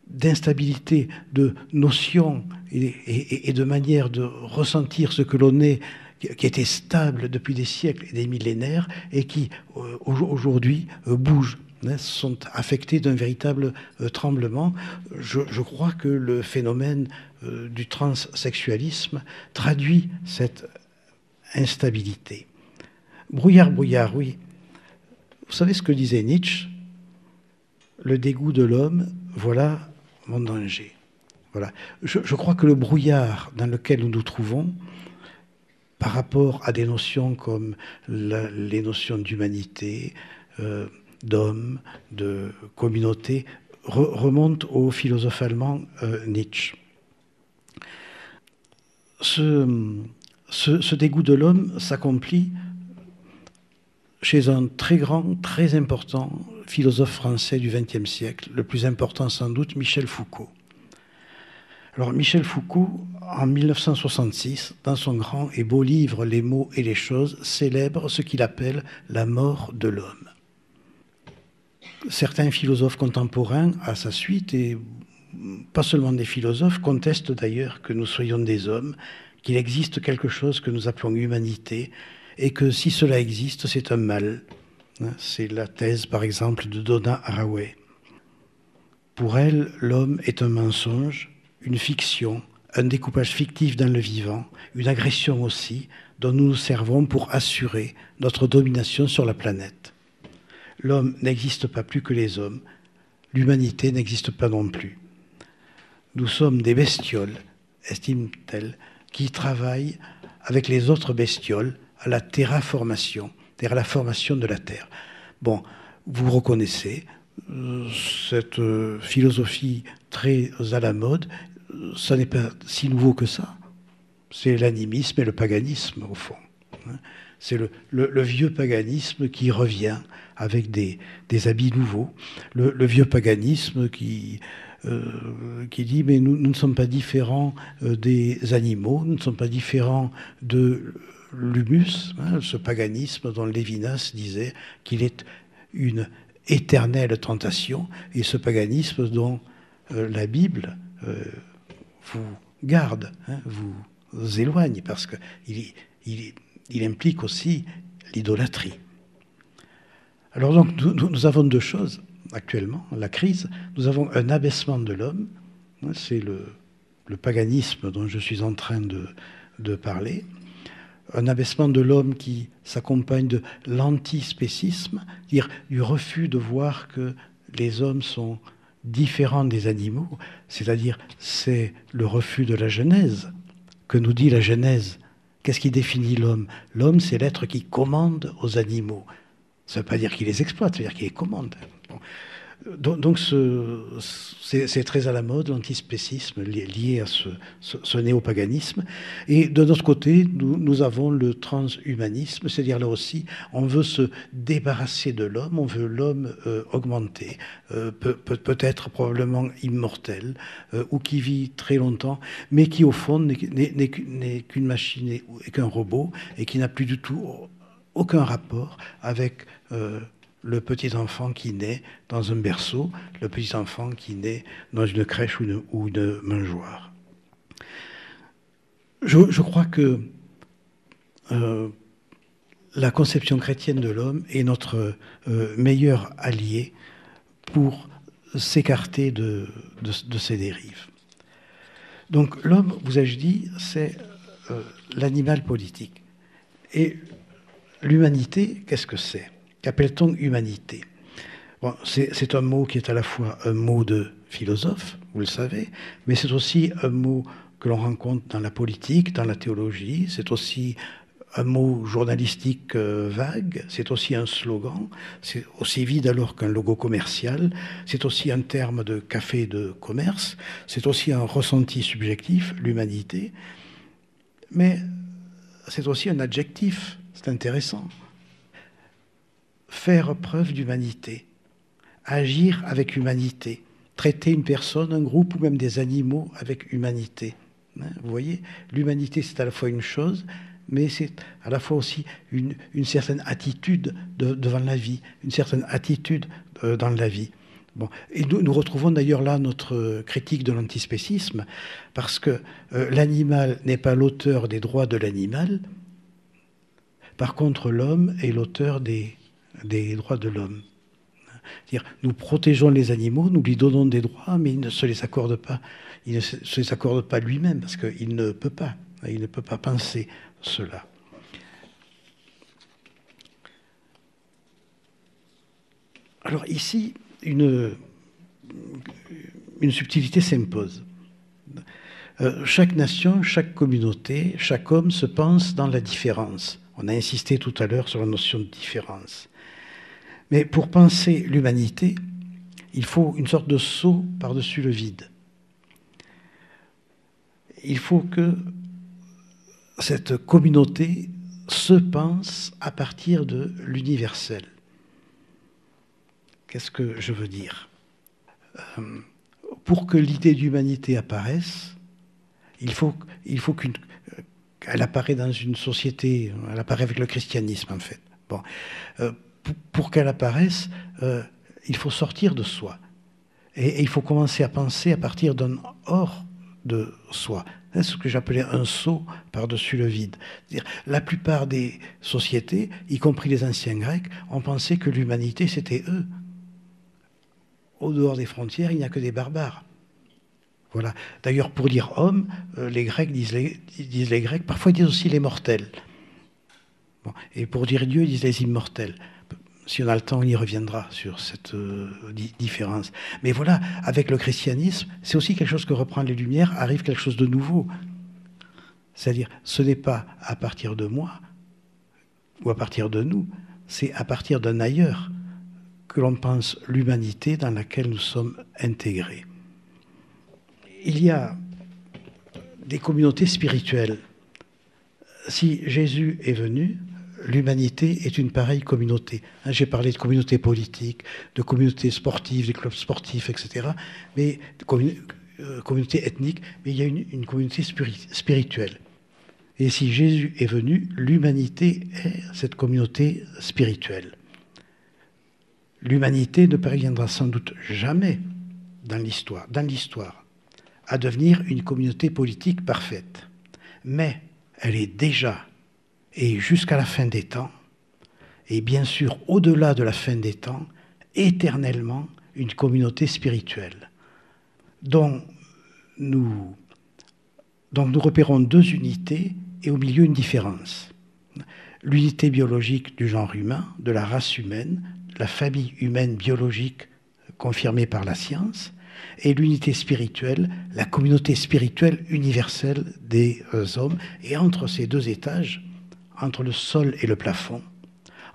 [SPEAKER 3] d'instabilité de notions et de manière de ressentir ce que l'on est, qui était stable depuis des siècles et des millénaires, et qui aujourd'hui bougent, sont affectés d'un véritable tremblement. Je crois que le phénomène du transsexualisme traduit cette instabilité. Brouillard, brouillard, oui. Vous savez ce que disait Nietzsche? Le dégoût de l'homme, voilà mon danger. Voilà. Je crois que le brouillard dans lequel nous nous trouvons, par rapport à des notions comme les notions d'humanité, d'homme, de communauté, remonte au philosophe allemand Nietzsche. Ce dégoût de l'homme s'accomplit chez un très grand, très important philosophe français du XXe siècle, le plus important sans doute, Michel Foucault. Alors Michel Foucault, en 1966, dans son grand et beau livre « Les mots et les choses », célèbre ce qu'il appelle la mort de l'homme. Certains philosophes contemporains, à sa suite, et pas seulement des philosophes, contestent d'ailleurs que nous soyons des hommes, qu'il existe quelque chose que nous appelons humanité, et que si cela existe, c'est un mal. C'est la thèse, par exemple, de Donna Haraway. Pour elle, l'homme est un mensonge, une fiction, un découpage fictif dans le vivant, une agression aussi, dont nous nous servons pour assurer notre domination sur la planète. L'homme n'existe pas plus que les hommes, l'humanité n'existe pas non plus. Nous sommes des bestioles, estime-t-elle, qui travaillent avec les autres bestioles à la terraformation, c'est-à-dire à la formation de la Terre. Bon, vous reconnaissez cette philosophie très à la mode, ça n'est pas si nouveau que ça. C'est l'animisme et le paganisme, au fond. C'est le vieux paganisme qui revient avec des habits nouveaux. Le vieux paganisme qui dit mais nous ne sommes pas différents des animaux, nous ne sommes pas différents de l'humus, ce paganisme dont Lévinas disait qu'il est une éternelle tentation, et ce paganisme dont la Bible vous garde, vous éloigne, parce qu'il implique aussi l'idolâtrie. Alors donc, nous avons deux choses actuellement, la crise. Nous avons un abaissement de l'homme, c'est le paganisme dont je suis en train de parler, un abaissement de l'homme qui s'accompagne de l'antispécisme, c'est-à-dire du refus de voir que les hommes sont différents des animaux, c'est-à-dire c'est le refus de la Genèse. Que nous dit la Genèse? Qu'est-ce qui définit l'homme? L'homme, c'est l'être qui commande aux animaux. Ça ne veut pas dire qu'il les exploite, ça veut dire qu'il les commande. Bon. Donc c'est très à la mode, l'antispécisme lié à ce néopaganisme. Et de notre côté, nous avons le transhumanisme, c'est-à-dire là aussi, on veut se débarrasser de l'homme, on veut l'homme augmenté, peut-être probablement immortel, ou qui vit très longtemps, mais qui au fond n'est qu'une machine et qu'un robot, et qui n'a plus du tout aucun rapport avec le petit enfant qui naît dans un berceau, le petit enfant qui naît dans une crèche ou une mangeoire. Je crois que la conception chrétienne de l'homme est notre meilleur allié pour s'écarter de ces dérives. Donc l'homme, vous ai-je dit, c'est l'animal politique. Et l'humanité, qu'est-ce que c'est? Qu'appelle-t-on humanité? Bon, c'est un mot qui est à la fois un mot de philosophe, vous le savez, mais c'est aussi un mot que l'on rencontre dans la politique, dans la théologie, c'est aussi un mot journalistique vague, c'est aussi un slogan, c'est aussi vide alors qu'un logo commercial, c'est aussi un terme de café de commerce, c'est aussi un ressenti subjectif, l'humanité, mais c'est aussi un adjectif, c'est intéressant. Faire preuve d'humanité, agir avec humanité, traiter une personne, un groupe ou même des animaux avec humanité. Vous voyez, l'humanité c'est à la fois une chose, mais c'est à la fois aussi une certaine attitude devant la vie, une certaine attitude dans la vie. Bon. Et nous retrouvons d'ailleurs là notre critique de l'antispécisme, parce que l'animal n'est pas l'auteur des droits de l'animal, par contre l'homme est l'auteur des droits de l'homme. C'est-à-dire, nous protégeons les animaux, nous lui donnons des droits, mais il ne se les accorde pas. Il ne se les accorde pas lui-même, parce qu'il ne peut pas. Il ne peut pas penser cela. Alors ici, une subtilité s'impose. Chaque nation, chaque communauté, chaque homme se pense dans la différence. On a insisté tout à l'heure sur la notion de différence. Mais pour penser l'humanité, il faut une sorte de saut par-dessus le vide. Il faut que cette communauté se pense à partir de l'universel. Qu'est-ce que je veux dire? Pour que l'idée d'humanité apparaisse, il faut qu'elle apparaît dans une société, elle apparaît avec le christianisme en fait. Bon. Pour qu'elle apparaisse, il faut sortir de soi. Et il faut commencer à penser à partir d'un hors de soi. C'est ce que j'appelais un saut par-dessus le vide. C'est-à-dire, la plupart des sociétés, y compris les anciens Grecs, ont pensé que l'humanité, c'était eux. Au dehors des frontières, il n'y a que des barbares. Voilà. D'ailleurs, pour dire homme, les Grecs disent les Grecs, parfois ils disent aussi les mortels. Bon. Et pour dire Dieu, ils disent les immortels. Si on a le temps, on y reviendra sur cette différence. Mais voilà, avec le christianisme, c'est aussi quelque chose que reprend les Lumières, arrive quelque chose de nouveau. C'est-à-dire, ce n'est pas à partir de moi ou à partir de nous, c'est à partir d'un ailleurs que l'on pense l'humanité dans laquelle nous sommes intégrés. Il y a des communautés spirituelles. Si Jésus est venu, l'humanité est une pareille communauté. J'ai parlé de communautés politiques, de communautés sportives, des clubs sportifs, etc. Mais communautés ethniques, mais il y a une communauté spirituelle. Et si Jésus est venu, l'humanité est cette communauté spirituelle. L'humanité ne parviendra sans doute jamais dans l'histoire, à devenir une communauté politique parfaite. Mais elle est déjà, et jusqu'à la fin des temps, et bien sûr, au-delà de la fin des temps, éternellement une communauté spirituelle, dont nous repérons deux unités et au milieu une différence. L'unité biologique du genre humain, de la race humaine, la famille humaine biologique confirmée par la science, et l'unité spirituelle, la communauté spirituelle universelle des hommes. Et entre ces deux étages, entre le sol et le plafond,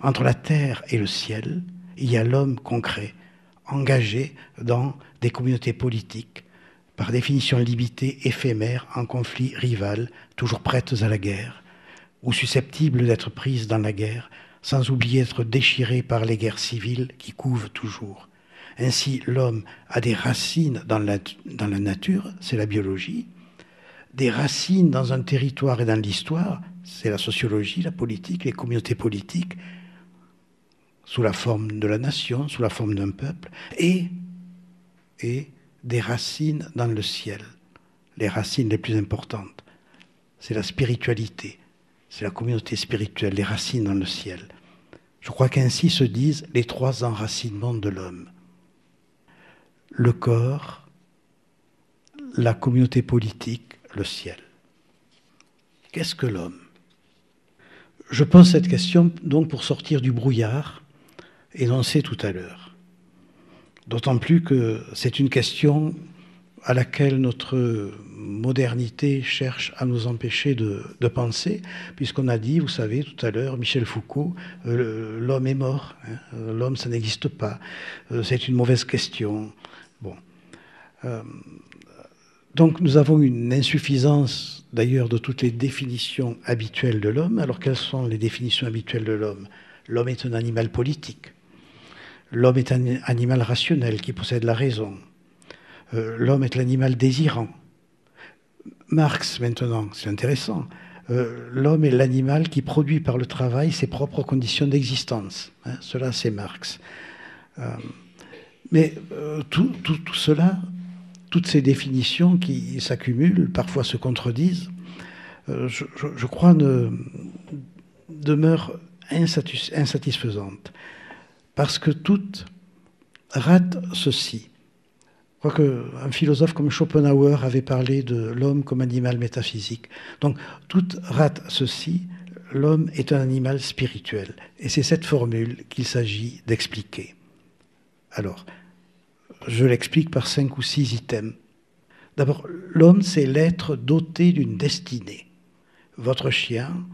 [SPEAKER 3] entre la terre et le ciel, il y a l'homme concret, engagé dans des communautés politiques, par définition limitées, éphémères, en conflit rival, toujours prêtes à la guerre, ou susceptibles d'être prises dans la guerre, sans oublier d'être déchirées par les guerres civiles qui couvent toujours. Ainsi, l'homme a des racines dans la nature, c'est la biologie, des racines dans un territoire et dans l'histoire, c'est la sociologie, la politique, les communautés politiques, sous la forme de la nation, sous la forme d'un peuple, et des racines dans le ciel, les racines les plus importantes. C'est la spiritualité, c'est la communauté spirituelle, les racines dans le ciel. Je crois qu'ainsi se disent les trois enracinements de l'homme. Le corps, la communauté politique, le ciel. Qu'est-ce que l'homme ? Je pose cette question donc pour sortir du brouillard énoncé tout à l'heure. D'autant plus que c'est une question à laquelle notre modernité cherche à nous empêcher de penser, puisqu'on a dit, vous savez, tout à l'heure, Michel Foucault, l'homme est mort, hein, l'homme ça n'existe pas, c'est une mauvaise question. Bon. Donc nous avons une insuffisance d'ailleurs de toutes les définitions habituelles de l'homme. Alors quelles sont les définitions habituelles de l'homme ? L'homme est un animal politique. L'homme est un animal rationnel qui possède la raison. L'homme est l'animal désirant. Marx, maintenant, c'est intéressant. L'homme est l'animal qui produit par le travail ses propres conditions d'existence. Hein, cela, c'est Marx. Mais tout cela, toutes ces définitions qui s'accumulent, parfois se contredisent, je crois, demeurent insatisfaisantes. Parce que toutes ratent ceci. Je crois qu'un philosophe comme Schopenhauer avait parlé de l'homme comme animal métaphysique. Donc, toutes ratent ceci. L'homme est un animal spirituel. Et c'est cette formule qu'il s'agit d'expliquer. Alors, je l'explique par 5 ou 6 items. D'abord, l'homme, c'est l'être doté d'une destinée. Votre chien,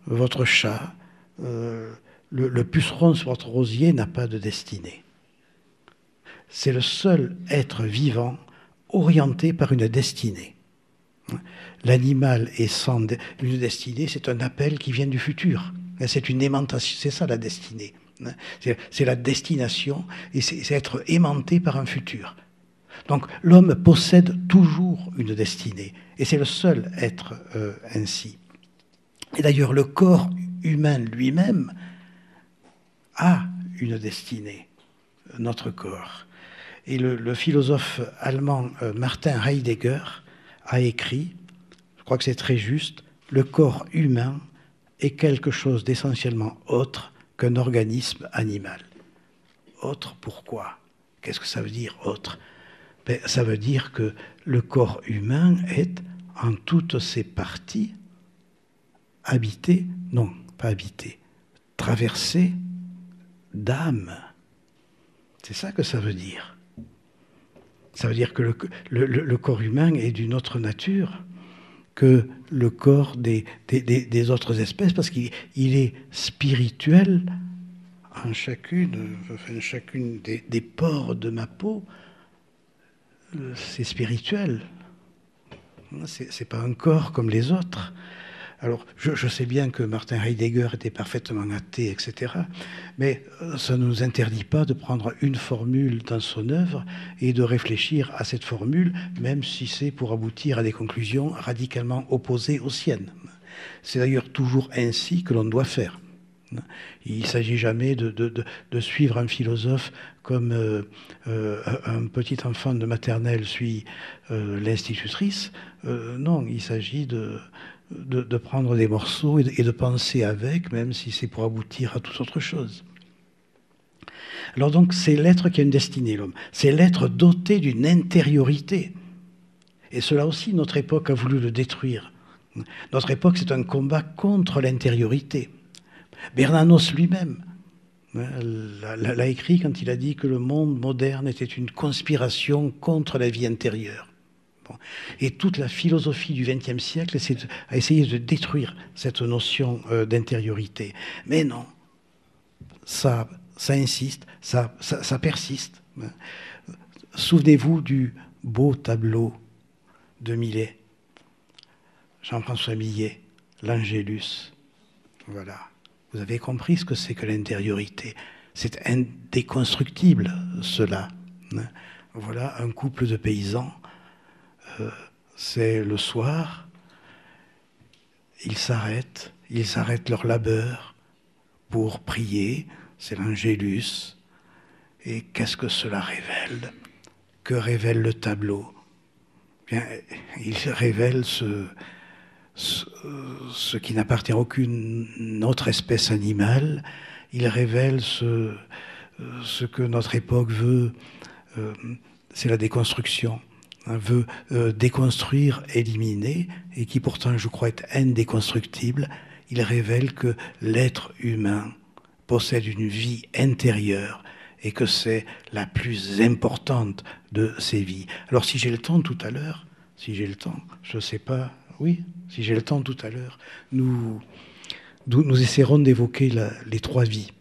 [SPEAKER 3] votre chat, le puceron sur votre rosier n'a pas de destinée. C'est le seul être vivant orienté par une destinée. L'animal est sans une destinée, c'est un appel qui vient du futur. C'est une aimantation, c'est ça la destinée. C'est la destination et c'est être aimanté par un futur. Donc l'homme possède toujours une destinée et c'est le seul être ainsi. Et d'ailleurs le corps humain lui-même a une destinée, notre corps. Et le philosophe allemand Martin Heidegger a écrit, je crois que c'est très juste, le corps humain est quelque chose d'essentiellement autre qu'un organisme animal. Autre, pourquoi ? Qu'est-ce que ça veut dire, autre ? Ben, ça veut dire que le corps humain est, en toutes ses parties, habité, non, pas habité, traversé d'âme. C'est ça que ça veut dire. Ça veut dire que le corps humain est d'une autre nature que le corps des autres espèces, parce qu'il est spirituel en chacune des pores de ma peau. C'est spirituel. C'est pas un corps comme les autres. Alors, je sais bien que Martin Heidegger était parfaitement athée, etc. Mais ça ne nous interdit pas de prendre une formule dans son œuvre et de réfléchir à cette formule, même si c'est pour aboutir à des conclusions radicalement opposées aux siennes. C'est d'ailleurs toujours ainsi que l'on doit faire. Il ne s'agit jamais de suivre un philosophe comme un petit enfant de maternelle suit l'institutrice. Non, il s'agit de prendre des morceaux et de penser avec, même si c'est pour aboutir à toute autre chose. Alors donc, c'est l'être qui a une destinée, l'homme. C'est l'être doté d'une intériorité. Et cela aussi, notre époque a voulu le détruire. Notre époque, c'est un combat contre l'intériorité. Bernanos lui-même l'a écrit quand il a dit que le monde moderne était une conspiration contre la vie intérieure. Bon. Et toute la philosophie du XXe siècle a essayé de détruire cette notion d'intériorité. Mais non, ça insiste, ça persiste. Souvenez-vous du beau tableau de Millet, Jean-François Millet, l'Angélus. Voilà. Vous avez compris ce que c'est que l'intériorité. C'est indéconstructible, cela. Voilà un couple de paysans. C'est le soir. Ils s'arrêtent leur labeur pour prier. C'est l'Angélus. Et qu'est-ce que cela révèle? Que révèle le tableau? Bien, il révèle ce qui n'appartient à aucune autre espèce animale. Il révèle ce que notre époque veut, c'est la déconstruction, veut déconstruire, éliminer, et qui pourtant, je crois, est indéconstructible. Il révèle que l'être humain possède une vie intérieure et que c'est la plus importante de ses vies. Alors si j'ai le temps tout à l'heure, je ne sais pas, oui, si j'ai le temps tout à l'heure, nous essaierons d'évoquer les trois vies.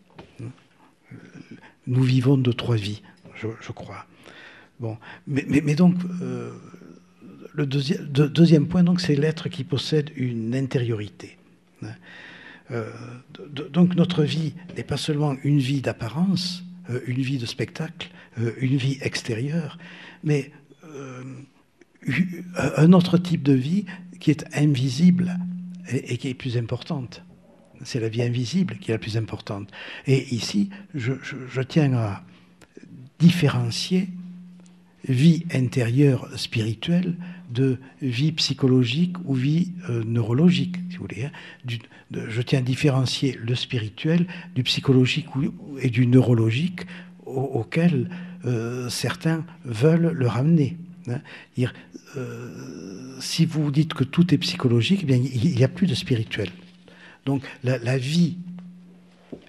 [SPEAKER 3] Nous vivons de trois vies, je crois. Bon, mais donc, le deuxième point, donc, c'est l'être qui possède une intériorité. Donc notre vie n'est pas seulement une vie d'apparence, une vie de spectacle, une vie extérieure, mais un autre type de vie qui est invisible et qui est plus importante. C'est la vie invisible qui est la plus importante. Et ici, je tiens à différencier vie intérieure spirituelle de vie psychologique ou vie neurologique, si vous voulez. Je tiens à différencier le spirituel du psychologique et du neurologique auquel certains veulent le ramener. Si vous dites que tout est psychologique, eh bien, il n'y a plus de spirituel. Donc la vie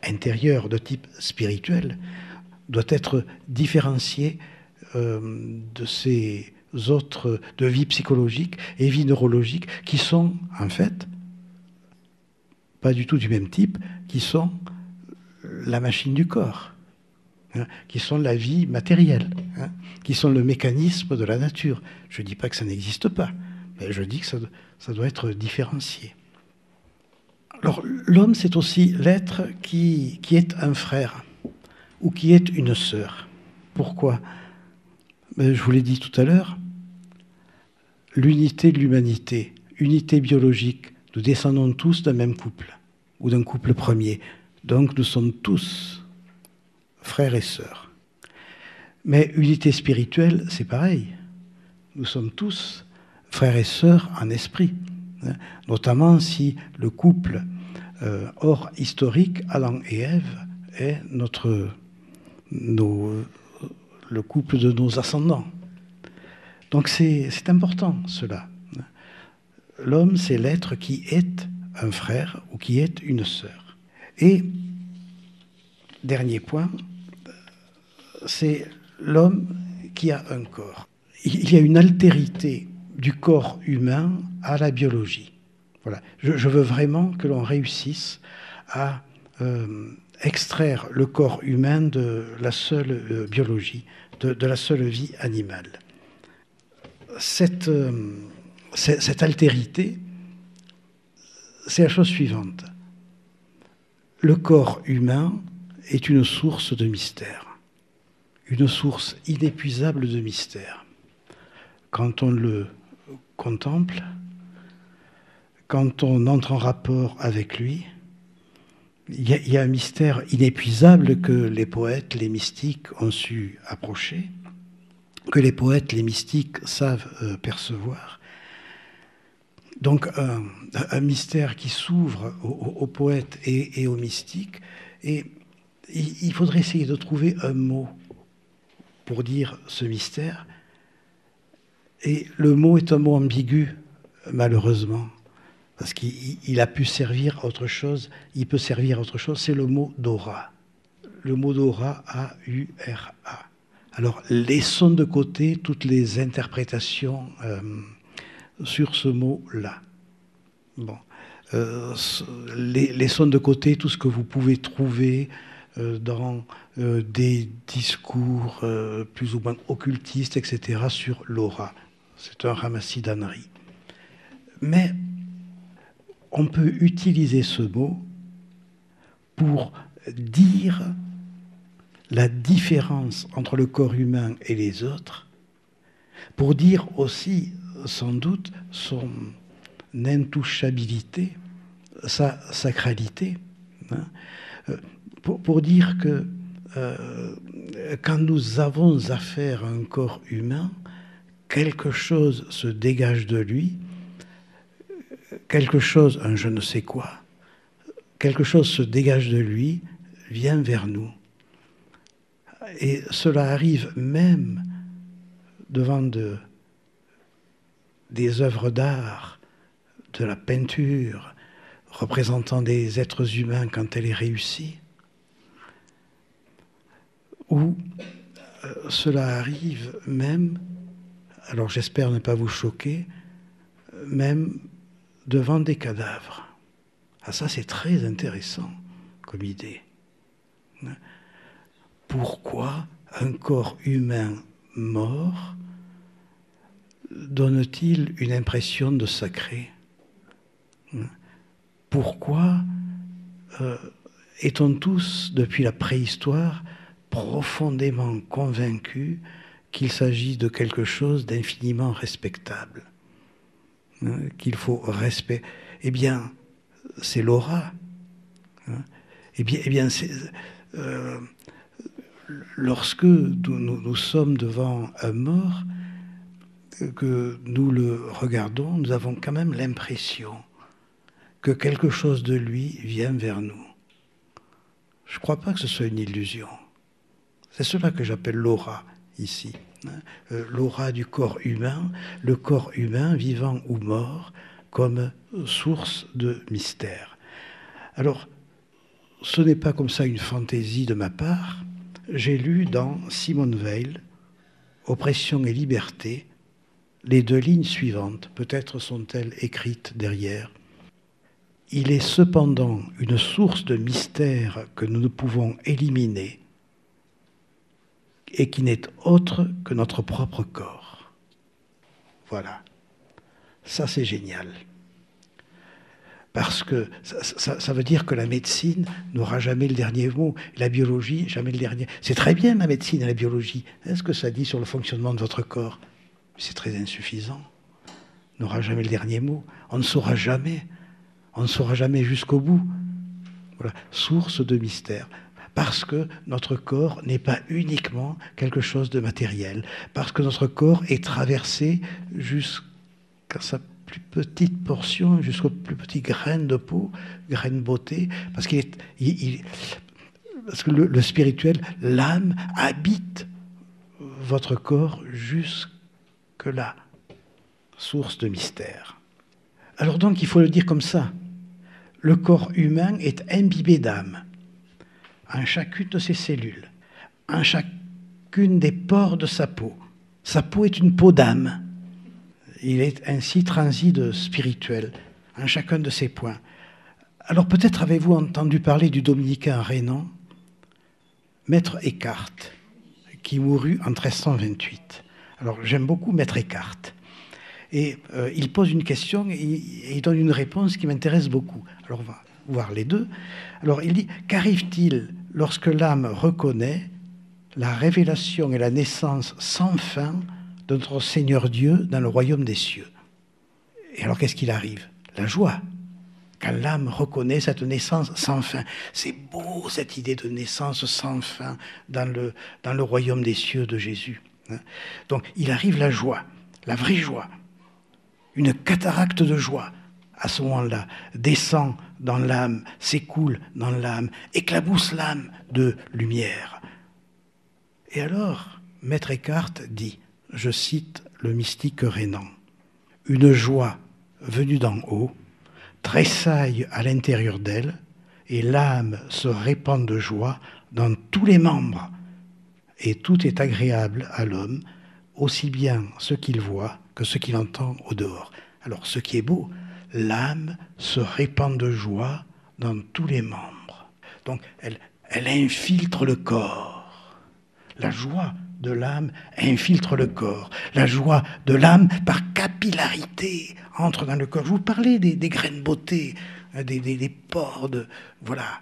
[SPEAKER 3] intérieure de type spirituel doit être différenciée de ces autres, de vie psychologique et vie neurologique, qui sont en fait pas du tout du même type, qui sont la machine du corps, qui sont la vie matérielle, qui sont le mécanisme de la nature. Je ne dis pas que ça n'existe pas, mais je dis que ça doit être différencié. Alors, l'homme, c'est aussi l'être qui est un frère ou qui est une sœur. Pourquoi ? Je vous l'ai dit tout à l'heure, l'unité de l'humanité, unité biologique, nous descendons tous d'un même couple, ou d'un couple premier. Donc nous sommes tous frères et sœurs. Mais unité spirituelle, c'est pareil. Nous sommes tous frères et sœurs en esprit. Notamment si le couple hors historique, Adam et Ève, est le couple de nos ascendants. Donc c'est important, cela. L'homme, c'est l'être qui est un frère ou qui est une sœur. Et, dernier point, c'est l'homme qui a un corps. Il y a une altérité du corps humain à la biologie. Voilà. Je veux vraiment que l'on réussisse à extraire le corps humain de la seule biologie, de la seule vie animale. Cette altérité, c'est la chose suivante. Le corps humain est une source de mystère, une source inépuisable de mystère. Quand on le contemple, quand on entre en rapport avec lui, Il y a un mystère inépuisable que les poètes, les mystiques ont su approcher, que les poètes, les mystiques savent percevoir. Donc un mystère qui s'ouvre aux poètes et aux mystiques. Et il faudrait essayer de trouver un mot pour dire ce mystère. Et le mot est un mot ambigu, malheureusement, parce qu'il a pu servir à autre chose, il peut servir à autre chose, c'est le mot d'aura. Le mot d'aura, A-U-R-A. Alors, laissons de côté toutes les interprétations sur ce mot-là. Bon. Laissons de côté tout ce que vous pouvez trouver dans des discours plus ou moins occultistes, etc., sur l'aura. C'est un ramassis d'âneries. Mais on peut utiliser ce mot pour dire la différence entre le corps humain et les autres, pour dire aussi, sans doute, son intouchabilité, sa sacralité, hein, pour dire que quand nous avons affaire à un corps humain, quelque chose se dégage de lui, quelque chose, un je ne sais quoi, quelque chose se dégage de lui, vient vers nous. Et cela arrive même devant des œuvres d'art, de la peinture, représentant des êtres humains quand elle est réussie, ou cela arrive même, alors j'espère ne pas vous choquer, même devant des cadavres. Ah, ça c'est très intéressant comme idée. Pourquoi un corps humain mort donne-t-il une impression de sacré? Pourquoi est-on tous, depuis la préhistoire, profondément convaincus qu'il s'agit de quelque chose d'infiniment respectable, qu'il faut respecter? Eh bien, c'est l'aura. Eh bien lorsque nous sommes devant un mort, que nous le regardons, nous avons quand même l'impression que quelque chose de lui vient vers nous. Je ne crois pas que ce soit une illusion. C'est cela que j'appelle l'aura ici. L'aura du corps humain, le corps humain, vivant ou mort, comme source de mystère. Alors, ce n'est pas comme ça une fantaisie de ma part. J'ai lu dans Simone Weil, Oppression et liberté, les 2 lignes suivantes, peut-être sont-elles écrites derrière. Il est cependant une source de mystère que nous ne pouvons éliminer et qui n'est autre que notre propre corps. Voilà. Ça, c'est génial. Parce que ça veut dire que la médecine n'aura jamais le dernier mot, la biologie, jamais le dernier. C'est très bien la médecine et la biologie. Est-ce que ça dit sur le fonctionnement de votre corps? C'est très insuffisant. On n'aura jamais le dernier mot. On ne saura jamais. On ne saura jamais jusqu'au bout. Voilà. Source de mystère. Parce que notre corps n'est pas uniquement quelque chose de matériel. Parce que notre corps est traversé jusqu'à sa plus petite portion, jusqu'au plus petit grain de peau, grain de beauté. Parce que le spirituel, l'âme, habite votre corps jusque-là. Source de mystère. Alors donc, il faut le dire comme ça. Le corps humain est imbibé d'âme, en chacune de ses cellules, en chacune des pores de sa peau. Sa peau est une peau d'âme. Il est ainsi transi de spirituel, en chacun de ses points. Alors peut-être avez-vous entendu parler du dominicain Rénan, Maître Eckhart, qui mourut en 1328. Alors j'aime beaucoup Maître Eckhart. Et il pose une question et il donne une réponse qui m'intéresse beaucoup. Alors on va voir les deux. Alors il dit, qu'arrive-t-il lorsque l'âme reconnaît la révélation et la naissance sans fin de notre Seigneur Dieu dans le royaume des cieux? Et alors qu'est-ce qu'il arrive? La joie. quand l'âme reconnaît cette naissance sans fin. C'est beau cette idée de naissance sans fin dans le royaume des cieux de Jésus. Donc il arrive la joie, la vraie joie, une cataracte de joie à ce moment-là, descend dans l'âme, s'écoule dans l'âme, éclabousse l'âme de lumière. Et alors, Maître Eckhart dit, je cite le mystique Rénan, « Une joie venue d'en haut tressaille à l'intérieur d'elle et l'âme se répand de joie dans tous les membres. Et tout est agréable à l'homme, aussi bien ce qu'il voit que ce qu'il entend au dehors. » Alors, ce qui est beau, l'âme se répand de joie dans tous les membres. Donc, elle infiltre le corps. La joie de l'âme infiltre le corps. La joie de l'âme, par capillarité, entre dans le corps. Je vous parlais des graines de beauté, des pores de... Voilà.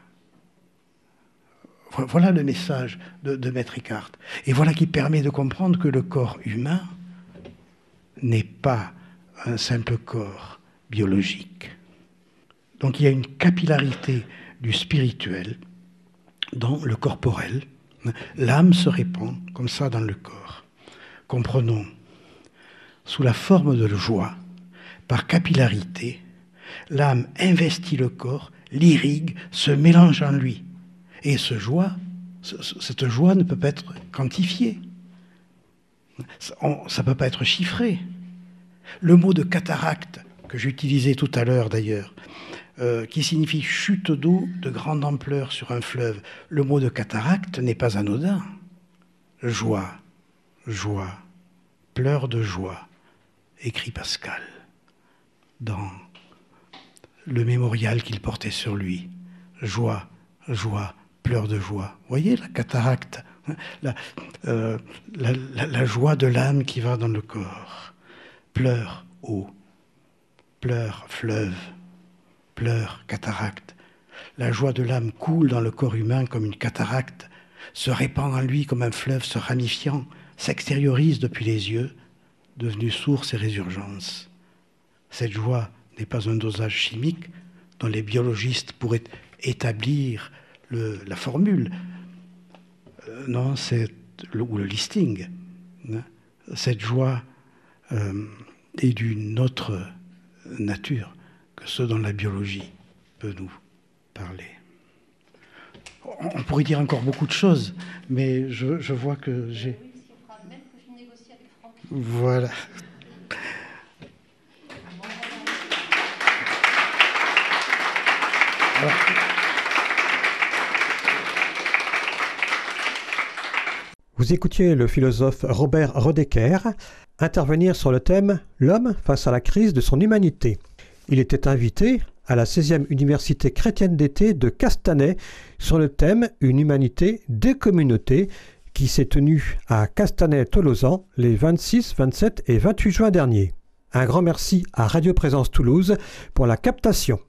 [SPEAKER 3] Voilà le message de Maître Eckhart. Et voilà qui permet de comprendre que le corps humain n'est pas un simple corps biologique. Donc il y a une capillarité du spirituel dans le corporel. L'âme se répand comme ça dans le corps. Comprenons, sous la forme de la joie, par capillarité, l'âme investit le corps, l'irrigue, se mélange en lui. Et cette joie ne peut pas être quantifiée. Ça ne peut pas être chiffré. Le mot de cataracte, que j'utilisais tout à l'heure d'ailleurs, qui signifie chute d'eau de grande ampleur sur un fleuve, le mot de cataracte n'est pas anodin. Joie, joie, pleurs de joie, écrit Pascal dans le mémorial qu'il portait sur lui. Joie, joie, pleurs de joie. Vous voyez la cataracte, la joie de l'âme qui va dans le corps. Pleurs, eau, pleurs, fleuve, pleurs, cataracte. La joie de l'âme coule dans le corps humain comme une cataracte, se répand en lui comme un fleuve se ramifiant, s'extériorise depuis les yeux, devenue source et résurgence. Cette joie n'est pas un dosage chimique dont les biologistes pourraient établir la formule. Non, ou le listing. Cette joie est d'une autre nature que ce dont la biologie peut nous parler. On pourrait dire encore beaucoup de choses, mais je vois que j'ai... Voilà. Alors,
[SPEAKER 1] vous écoutiez le philosophe Robert Rodecker intervenir sur le thème « L'homme face à la crise de son humanité ». Il était invité à la 16e Université chrétienne d'été de Castanet sur le thème « Une humanité des communautés » qui s'est tenue à Castanet-Tolosan les 26, 27 et 28 juin dernier. Un grand merci à Radio Présence Toulouse pour la captation.